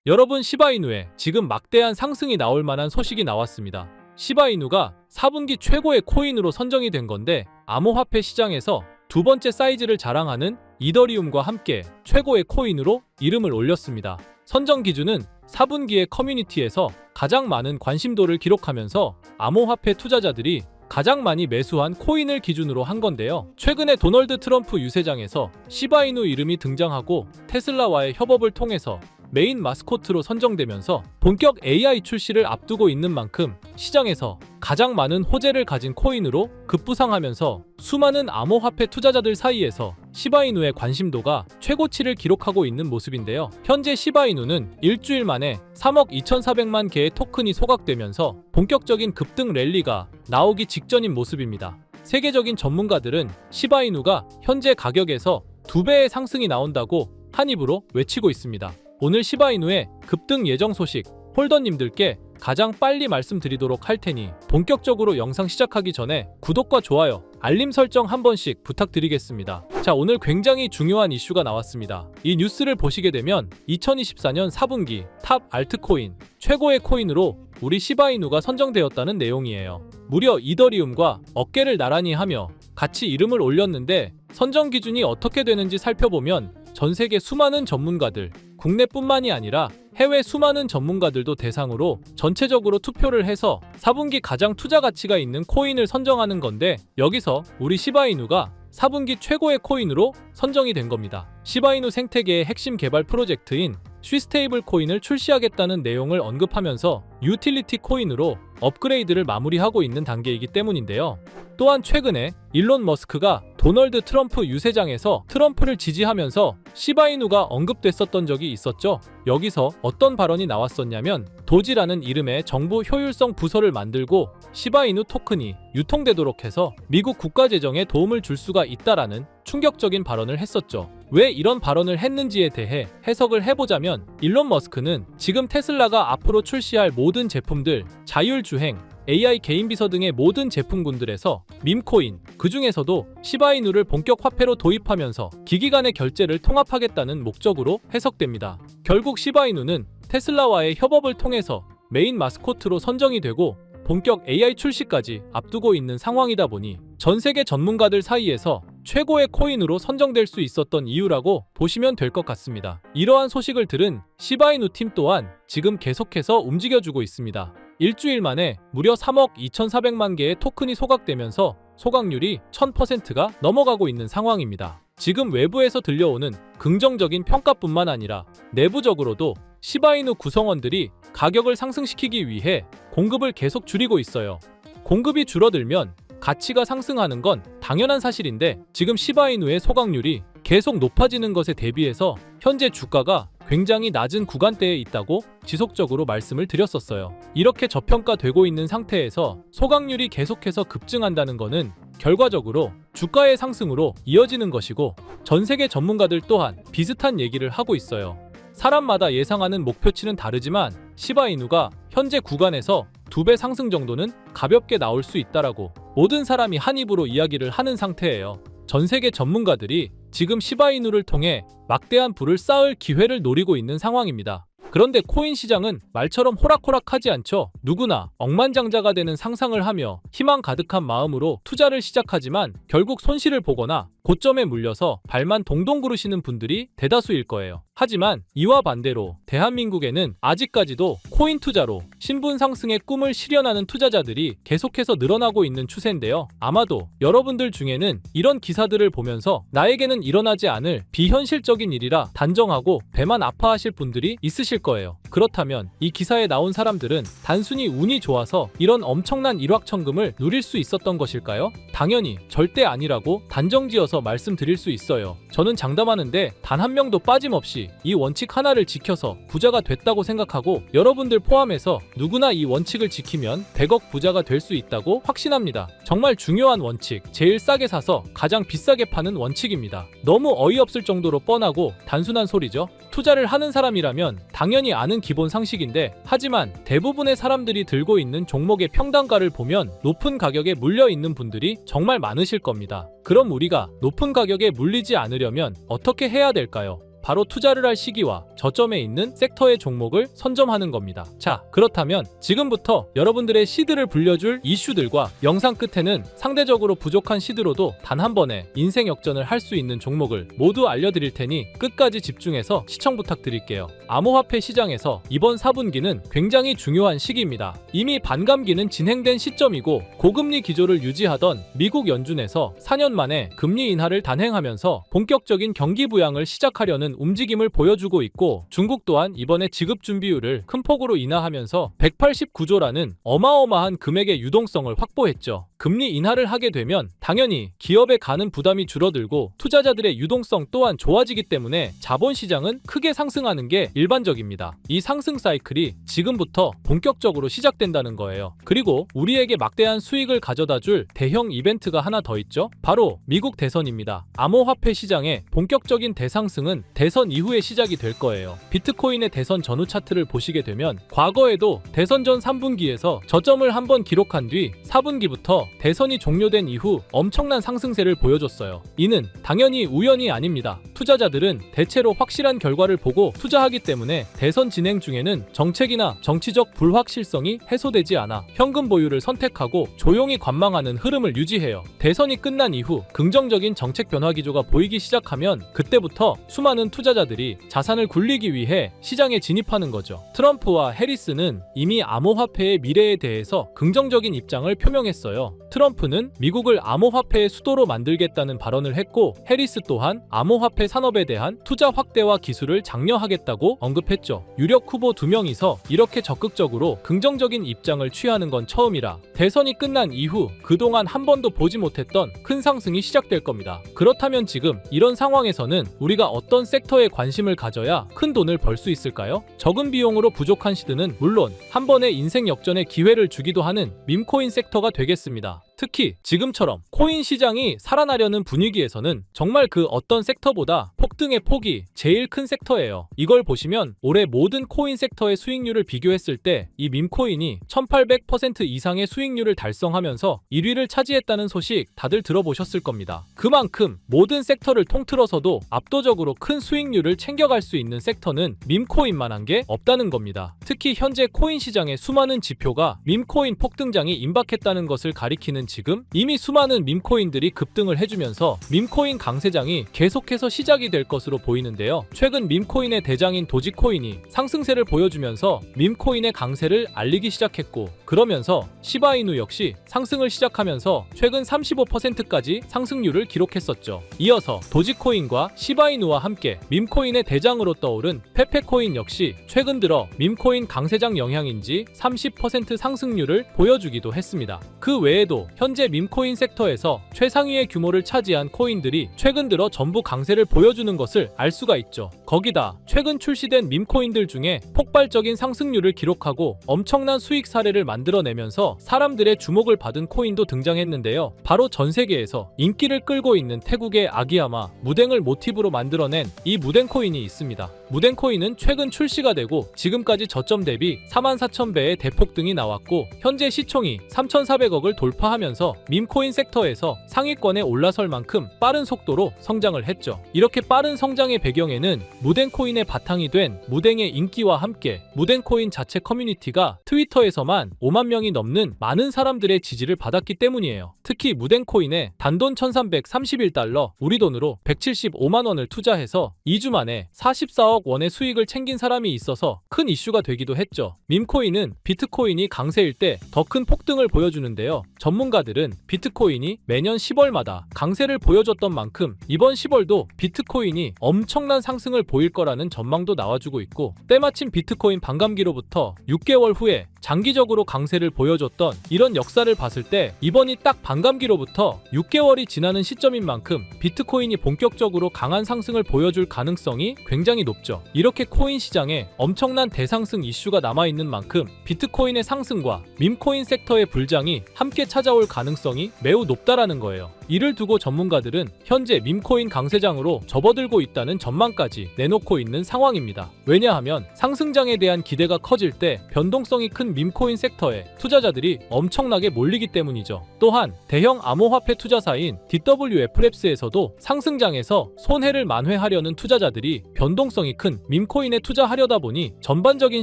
여러분, 시바이누에 지금 막대한 상승이 나올 만한 소식이 나왔습니다. 시바이누가 4분기 최고의 코인으로 선정이 된 건데, 암호화폐 시장에서 두 번째 사이즈를 자랑하는 이더리움과 함께 최고의 코인으로 이름을 올렸습니다. 선정 기준은 4분기의 커뮤니티에서 가장 많은 관심도를 기록하면서 암호화폐 투자자들이 가장 많이 매수한 코인을 기준으로 한 건데요. 최근에 도널드 트럼프 유세장에서 시바이누 이름이 등장하고 테슬라와의 협업을 통해서 메인 마스코트로 선정되면서 본격 AI 출시를 앞두고 있는 만큼 시장에서 가장 많은 호재를 가진 코인으로 급부상하면서 수많은 암호화폐 투자자들 사이에서 시바이누의 관심도가 최고치를 기록하고 있는 모습인데요. 현재 시바이누는 일주일 만에 3억 2,400만 개의 토큰이 소각되면서 본격적인 급등 랠리가 나오기 직전인 모습입니다. 세계적인 전문가들은 시바이누가 현재 가격에서 2배의 상승이 나온다고 한 입으로 외치고 있습니다. 오늘 시바이누의 급등 예정 소식 홀더님들께 가장 빨리 말씀드리도록 할 테니 본격적으로 영상 시작하기 전에 구독과 좋아요, 알림 설정 한 번씩 부탁드리겠습니다. 자, 오늘 굉장히 중요한 이슈가 나왔습니다. 이 뉴스를 보시게 되면 2024년 4분기 탑 알트코인 최고의 코인으로 우리 시바이누가 선정되었다는 내용이에요. 무려 이더리움과 어깨를 나란히 하며 같이 이름을 올렸는데, 선정 기준이 어떻게 되는지 살펴보면 전 세계 수많은 전문가들, 국내뿐만이 아니라 해외 수많은 전문가들도 대상으로 전체적으로 투표를 해서 4분기 가장 투자 가치가 있는 코인을 선정하는 건데, 여기서 우리 시바이누가 4분기 최고의 코인으로 선정이 된 겁니다. 시바이누 생태계의 핵심 개발 프로젝트인 쉬스테이블 코인을 출시하겠다는 내용을 언급하면서 유틸리티 코인으로 업그레이드를 마무리하고 있는 단계이기 때문인데요. 또한 최근에 일론 머스크가 도널드 트럼프 유세장에서 트럼프를 지지하면서 시바이누가 언급됐었던 적이 있었죠. 여기서 어떤 발언이 나왔었냐면, 도지라는 이름의 정부 효율성 부서를 만들고 시바이누 토큰이 유통되도록 해서 미국 국가재정에 도움을 줄 수가 있다라는 충격적인 발언을 했었죠. 왜 이런 발언을 했는지에 대해 해석을 해보자면, 일론 머스크는 지금 테슬라가 앞으로 출시할 모든 제품들, 자율주행, AI 개인 비서 등의 모든 제품군들에서 밈코인, 그 중에서도 시바이누를 본격 화폐로 도입하면서 기기 간의 결제를 통합하겠다는 목적으로 해석됩니다. 결국 시바이누는 테슬라와의 협업을 통해서 메인 마스코트로 선정이 되고 본격 AI 출시까지 앞두고 있는 상황이다 보니 전 세계 전문가들 사이에서 최고의 코인으로 선정될 수 있었던 이유라고 보시면 될 것 같습니다. 이러한 소식을 들은 시바이누 팀 또한 지금 계속해서 움직여주고 있습니다. 일주일 만에 무려 3억 2,400만 개의 토큰이 소각되면서 소각률이 1000%가 넘어가고 있는 상황입니다. 지금 외부에서 들려오는 긍정적인 평가뿐만 아니라 내부적으로도 시바이누 구성원들이 가격을 상승시키기 위해 공급을 계속 줄이고 있어요. 공급이 줄어들면 가치가 상승하는 건 당연한 사실인데, 지금 시바이누의 소각률이 계속 높아지는 것에 대비해서 현재 주가가 굉장히 낮은 구간대에 있다고 지속적으로 말씀을 드렸었어요. 이렇게 저평가되고 있는 상태에서 소각률이 계속해서 급증한다는 것은 결과적으로 주가의 상승으로 이어지는 것이고, 전 세계 전문가들 또한 비슷한 얘기를 하고 있어요. 사람마다 예상하는 목표치는 다르지만 시바이누가 현재 구간에서 2배 상승 정도는 가볍게 나올 수 있다라고 모든 사람이 한 입으로 이야기를 하는 상태예요. 전 세계 전문가들이 지금 시바이누를 통해 막대한 부를 쌓을 기회를 노리고 있는 상황입니다. 그런데 코인 시장은 말처럼 호락호락하지 않죠. 누구나 억만장자가 되는 상상을 하며 희망 가득한 마음으로 투자를 시작하지만 결국 손실을 보거나 고점에 물려서 발만 동동 구르시는 분들이 대다수일 거예요. 하지만 이와 반대로 대한민국에는 아직까지도 코인 투자로 신분 상승의 꿈을 실현하는 투자자들이 계속해서 늘어나고 있는 추세인데요. 아마도 여러분들 중에는 이런 기사들을 보면서 나에게는 일어나지 않을 비현실적인 일이라 단정하고 배만 아파하실 분들이 있으실 거예요. 그렇다면 이 기사에 나온 사람들은 단순히 운이 좋아서 이런 엄청난 일확천금을 누릴 수 있었던 것일까요? 당연히 절대 아니라고 단정지어서 말씀드릴 수 있어요. 저는 장담하는데 단 한 명도 빠짐없이 이 원칙 하나를 지켜서 부자가 됐다고 생각하고, 여러분들 포함해서 누구나 이 원칙을 지키면 100억 부자가 될 수 있다고 확신합니다. 정말 중요한 원칙, 제일 싸게 사서 가장 비싸게 파는 원칙입니다. 너무 어이없을 정도로 뻔하고 단순한 소리죠. 투자를 하는 사람이라면 당연히 아는 기본 상식인데, 하지만 대부분의 사람들이 들고 있는 종목의 평단가를 보면 높은 가격에 물려 있는 분들이 정말 많으실 겁니다. 그럼 우리가 높은 가격에 물리지 않으려면 어떻게 해야 될까요? 바로 투자를 할 시기와 저점에 있는 섹터의 종목을 선점하는 겁니다. 자, 그렇다면 지금부터 여러분들의 시드를 불려줄 이슈들과 영상 끝에는 상대적으로 부족한 시드로도 단 한 번에 인생 역전을 할 수 있는 종목을 모두 알려드릴 테니 끝까지 집중해서 시청 부탁드릴게요. 암호화폐 시장에서 이번 4분기는 굉장히 중요한 시기입니다. 이미 반감기는 진행된 시점이고 고금리 기조를 유지하던 미국 연준에서 4년 만에 금리 인하를 단행하면서 본격적인 경기 부양을 시작하려는 움직임을 보여주고 있고 중국 또한 이번에 지급 준비율을 큰 폭으로 인하하면서 189조라는 어마어마한 금액의 유동성을 확보했죠. 금리 인하를 하게 되면 당연히 기업에 가는 부담이 줄어들고 투자자들의 유동성 또한 좋아지기 때문에 자본시장은 크게 상승하는 게 일반적입니다. 이 상승 사이클이 지금부터 본격적으로 시작된다는 거예요. 그리고 우리에게 막대한 수익을 가져다 줄 대형 이벤트가 하나 더 있죠. 바로 미국 대선입니다. 암호화폐 시장의 본격적인 대상승은 대선 이후에 시작이 될 거예요. 비트코인의 대선 전후 차트를 보시게 되면 과거에도 대선 전 3분기에서 저점을 한번 기록한 뒤 4분기부터 대선이 종료된 이후 엄청난 상승세를 보여줬어요. 이는 당연히 우연이 아닙니다. 투자자들은 대체로 확실한 결과를 보고 투자하기 때문에 대선 진행 중에는 정책이나 정치적 불확실성이 해소되지 않아 현금 보유를 선택하고 조용히 관망하는 흐름을 유지해요. 대선이 끝난 이후 긍정적인 정책 변화 기조가 보이기 시작하면 그때부터 수많은 투자자들이 자산을 굴리기 위해 시장에 진입하는 거죠. 트럼프와 해리스는 이미 암호화폐의 미래에 대해서 긍정적인 입장을 표명했어요. 트럼프는 미국을 암호화폐의 수도로 만들겠다는 발언을 했고 해리스 또한 암호화폐 산업에 대한 투자 확대와 기술을 장려하겠다고 언급했죠. 유력 후보 2명이서 이렇게 적극적으로 긍정적인 입장을 취하는 건 처음이라 대선이 끝난 이후 그동안 한 번도 보지 못했던 큰 상승이 시작될 겁니다. 그렇다면 지금 이런 상황에서는 우리가 어떤 섹터에 관심을 가져야 큰 돈을 벌 수 있을까요? 적은 비용으로 부족한 시드는 물론 한 번의 인생 역전의 기회를 주기도 하는 밈코인 섹터가 되겠습니다. 특히 지금처럼 코인 시장이 살아나려는 분위기에서는 정말 그 어떤 섹터보다 폭등의 폭이 제일 큰 섹터예요. 이걸 보시면 올해 모든 코인 섹터의 수익률을 비교했을 때 이 밈코인이 1800% 이상의 수익률을 달성하면서 1위를 차지했다는 소식 다들 들어보셨을 겁니다. 그만큼 모든 섹터를 통틀어서도 압도적으로 큰 수익률을 챙겨갈 수 있는 섹터는 밈코인만한 게 없다는 겁니다. 특히 현재 코인 시장의 수많은 지표가 밈코인 폭등장이 임박했다는 것을 가리키는 지금 이미 수많은 밈코인들이 급등을 해주면서 밈코인 강세장이 계속해서 시작이 될 것으로 보이는데요. 최근 밈코인의 대장인 도지코인이 상승세를 보여주면서 밈코인의 강세를 알리기 시작했고 그러면서 시바이누 역시 상승을 시작하면서 최근 35%까지 상승률을 기록했었죠. 이어서 도지코인과 시바이누와 함께 밈코인의 대장으로 떠오른 페페코인 역시 최근 들어 밈코인 강세장 영향인지 30% 상승률을 보여주기도 했습니다. 그 외에도 현재 밈코인 섹터에서 최상위의 규모를 차지한 코인들이 최근 들어 전부 강세를 보여주는 것을 알 수가 있죠. 거기다 최근 출시된 밈코인들 중에 폭발적인 상승률을 기록하고 엄청난 수익 사례를 만들어내면서 사람들의 주목을 받은 코인도 등장했는데요. 바로 전 세계에서 인기를 끌고 있는 태국의 아기야마 무댕을 모티브로 만들어낸 이 무댕코인이 있습니다. 무댕코인은 최근 출시가 되고 지금까지 저점 대비 44,000배의 대폭등이 나왔고 현재 시총이 3,400억을 돌파하면서 밈코인 섹터에서 상위권에 올라설 만큼 빠른 속도로 성장을 했죠. 이렇게 빠른 성장의 배경에는 무댕코인의 바탕이 된 무댕의 인기와 함께 무댕코인 자체 커뮤니티가 트위터에서만 5만 명이 넘는 많은 사람들의 지지를 받았기 때문이에요. 특히 무댕코인에 단돈 1331달러 우리 돈으로 175만 원을 투자해서 2주 만에 44억 원의 수익을 챙긴 사람이 있어서 큰 이슈가 되기도 했죠. 밈코인은 비트코인이 강세일 때 더 큰 폭등을 보여주는데요. 전문가들은 비트코인이 매년 10월마다 강세를 보여줬던 만큼 이번 10월도 비트코인이 엄청난 상승을 보일 거라는 전망도 나와주고 있고 때마침 비트코인 반감기로부터 6개월 후에 장기적으로 강세를 보여줬던 이런 역사를 봤을 때 이번이 딱 반감기로부터 6개월이 지나는 시점인 만큼 비트코인이 본격적으로 강한 상승을 보여줄 가능성이 굉장히 높죠. 이렇게 코인 시장에 엄청난 대상승 이슈가 남아있는 만큼 비트코인의 상승과 밈코인 섹터의 불장이 함께 찾아올 가능성이 매우 높다라는 거예요. 이를 두고 전문가들은 현재 밈코인 강세장으로 접어들고 있다는 전망까지 내놓고 있는 상황입니다. 왜냐하면 상승장에 대한 기대가 커질 때 변동성이 큰 밈코인 섹터에 투자자들이 엄청나게 몰리기 때문이죠. 또한 대형 암호화폐 투자사인 DWF랩스에서도 상승장에서 손해를 만회하려는 투자자들이 변동성이 큰 밈코인에 투자하려다 보니 전반적인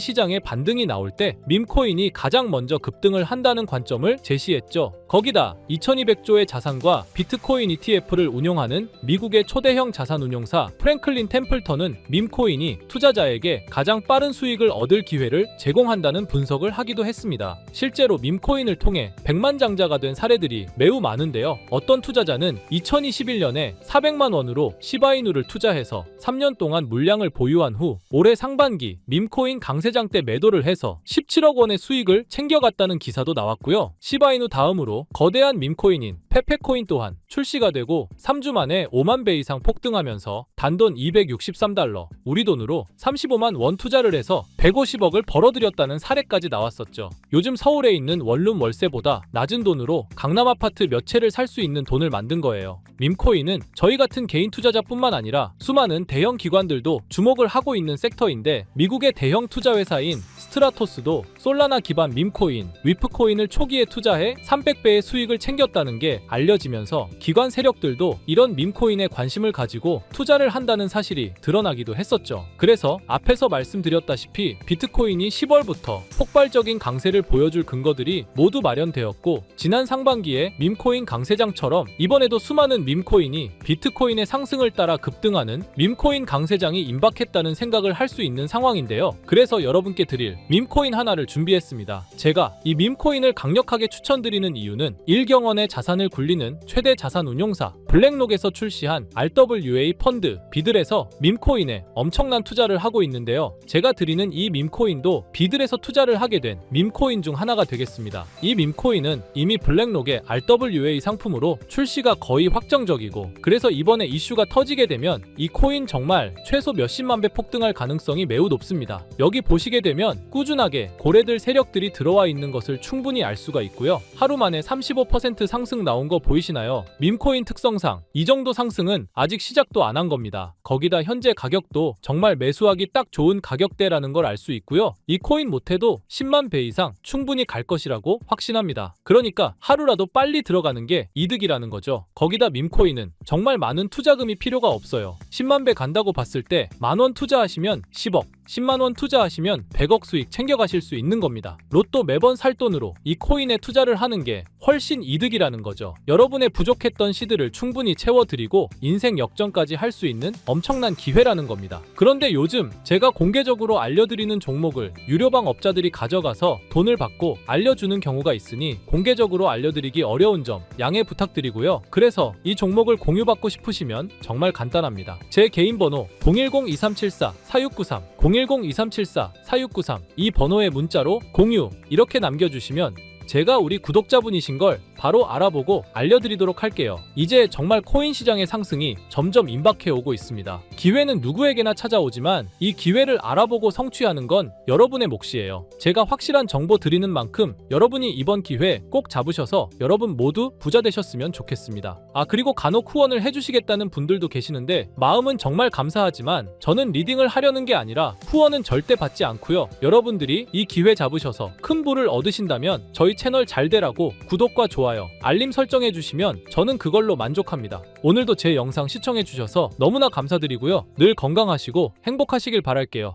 시장에 반등이 나올 때 밈코인이 가장 먼저 급등을 한다는 관점을 제시했죠. 거기다 2200조의 자산과 비트코인 ETF를 운용하는 미국의 초대형 자산운용사 프랭클린 템플턴은 밈코인이 투자자에게 가장 빠른 수익을 얻을 기회를 제공한다는 분석을 하기도 했습니다. 실제로 밈코인을 통해 백만장자가 된 사례들이 매우 많은데요. 어떤 투자자는 2021년에 400만 원으로 시바이누를 투자해서 3년 동안 물량을 보유한 후 올해 상반기 밈코인 강세장 때 매도를 해서 17억 원의 수익을 챙겨갔다는 기사도 나왔고요. 시바이누 다음으로 거대한 밈코인인 페페코인 또한 출시가 되고 3주 만에 5만 배 이상 폭등하면서 단돈 263달러, 우리 돈으로 35만 원 투자를 해서 150억을 벌어들였다는 사례까지 나왔었죠. 요즘 서울에 있는 원룸 월세보다 낮은 돈으로 강남 아파트 몇 채를 살 수 있는 돈을 만든 거예요. 밈코인은 저희 같은 개인 투자자뿐만 아니라 수많은 대형 기관들도 주목을 하고 있는 섹터인데, 미국의 대형 투자 회사인 스트라토스도 솔라나 기반 밈코인, 위프코인을 초기에 투자해 300배의 수익을 챙겼다는 게 알려지면서 기관 세력들도 이런 밈코인에 관심을 가지고 투자를 한다는 사실이 드러나기도 했었죠. 그래서 앞에서 말씀드렸다시피 비트코인이 10월부터 폭발적인 강세를 보여줄 근거들이 모두 마련되었고, 지난 상반기에 밈코인 강세장처럼 이번에도 수많은 밈코인이 비트코인의 상승을 따라 급등하는 밈코인 강세장이 임박했다는 생각을 할 수 있는 상황인데요. 그래서 여러분께 드릴 밈코인 하나를 준비했습니다. 제가 이 밈코인을 강력하게 추천드리는 이유는 일경원의 자산을 굴리는 최대 자산 운용사 블랙록에서 출시한 RWA 펀드 비들에서 밈코인에 엄청난 투자를 하고 있는데요. 제가 드리는 이 밈코인도 비들에서 투자를 하게 된 밈코인 중 하나가 되겠습니다. 이 밈코인은 이미 블랙록의 RWA 상품으로 출시가 거의 확정적이고, 그래서 이번에 이슈가 터지게 되면 이 코인 정말 최소 몇십만 배 폭등할 가능성이 매우 높습니다. 여기 보시게 되면 꾸준하게 고래들 세력들이 들어와 있는 것을 충분히 알 수가 있고요. 하루 만에 35% 상승 나온 거 보이시나요? 밈코인 특성상 이 정도 상승은 아직 시작도 안 한 겁니다. 거기다 현재 가격도 정말 매수하기 딱 좋은 가격대라는 걸 알 수 있고요. 이 코인 못해도 10만 배 이상 충분히 갈 것이라고 확신합니다. 그러니까 하루라도 빨리 들어가는 게 이득이라는 거죠. 거기다 밈코인은 정말 많은 투자금이 필요가 없어요. 10만 배 간다고 봤을 때 만원 투자하시면 10억, 10만원 투자하시면 100억 수익 챙겨가실 수 있는 겁니다. 로또 매번 살 돈으로 이 코인에 투자를 하는 게 훨씬 이득이라는 거죠. 여러분의 부족했던 시드를 충분히 채워드리고 인생 역전까지 할 수 있는 엄청난 기회라는 겁니다. 그런데 요즘 제가 공개적으로 알려드리는 종목을 유료방 업자들이 가져가서 돈을 받고 알려주는 경우가 있으니 공개적으로 알려드리기 어려운 점 양해 부탁드리고요. 그래서 이 종목을 공유받고 싶으시면 정말 간단합니다. 제 개인 번호 010-2374-4693 010-2374-4693 이 번호에 문자로 공유 이렇게 남겨주시면 제가 우리 구독자분이신 걸 바로 알아보고 알려드리도록 할게요. 이제 정말 코인 시장의 상승이 점점 임박해오고 있습니다. 기회는 누구에게나 찾아오지만 이 기회를 알아보고 성취하는 건 여러분의 몫이에요. 제가 확실한 정보 드리는 만큼 여러분이 이번 기회 꼭 잡으셔서 여러분 모두 부자 되셨으면 좋겠습니다. 그리고 간혹 후원을 해주시겠다는 분들도 계시는데 마음은 정말 감사하지만 저는 리딩을 하려는 게 아니라 후원은 절대 받지 않고요. 여러분들이 이 기회 잡으셔서 큰 부를 얻으신다면 저희 채널 잘 되라고 구독과 좋아요, 알림 설정해주시면 저는 그걸로 만족합니다. 오늘도 제 영상 시청해주셔서 너무나 감사드리고요. 늘 건강하시고 행복하시길 바랄게요.